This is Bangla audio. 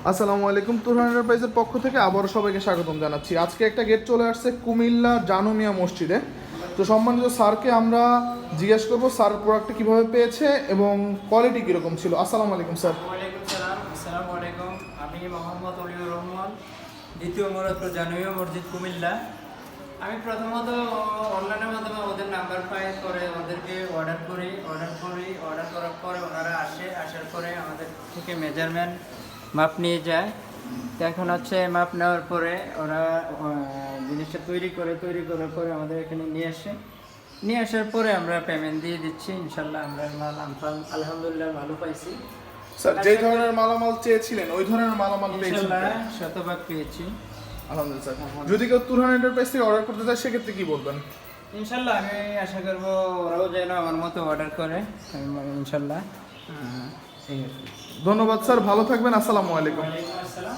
আসসালামু আলাইকুম, তুরহান এন্টারপ্রাইজের পক্ষ থেকে আবারও সবাইকে স্বাগতম জানাচ্ছি। আজকে একটা গেট চলে আসছে কুমিল্লা জানুমিয়া মসজিদে। তো সম্মানিত স্যারকে আমরা জিজ্ঞেস করবো স্যার প্রোডাক্টটা কীভাবে পেয়েছে এবং কোয়ালিটি কীরকম ছিল। আসসালামু আলাইকুম স্যার। ওয়ালাইকুম সালাম। আসসালামু আলাইকুম। আমি মোহাম্মদ অলিউর রহমান, দ্বিতীয় মোড়াত জানুমিয়া মসজিদ কুমিল্লা। আমি প্রথমত অনলাইনের মাধ্যমে ওদের নাম্বার পাই, করে ওদেরকে অর্ডার করার পরে ওনারা আসার পরে আমাদের থেকে মেজারমেন্ট মাপ নিয়ে যায়। তো এখন হচ্ছে মাপ নেওয়ার পরে ওরা জিনিসটা তৈরি করার পরে আমাদের এখানে নিয়ে আসার পরে আমরা পেমেন্ট দিয়ে দিচ্ছি। ইনশাল্লাহ আমরা মাল আলহামদুলিল্লাহ ভালো পাইছি। স্যার যেই ধরনের মালামাল চেয়েছিলেন ওই ধরনের মালামাল পেয়েছেন? ইনশাল্লাহ শতভাগ পেয়েছি। আলহামদুলিল্লাহ স্যার। যদি কেউ তুরহান এন্টারপ্রাইজ থেকে অর্ডার করতে চায় সেক্ষেত্রে কী বলবেন? ইনশাল্লাহ আমি আশা করবো ওরাও যেন আমার মতো অর্ডার করে। ইনশাল্লাহ। ঠিক আছে। ধন্যবাদ স্যার, ভালো থাকবেন। আসসালামু আলাইকুম। ওয়ালাইকুম আসসালাম।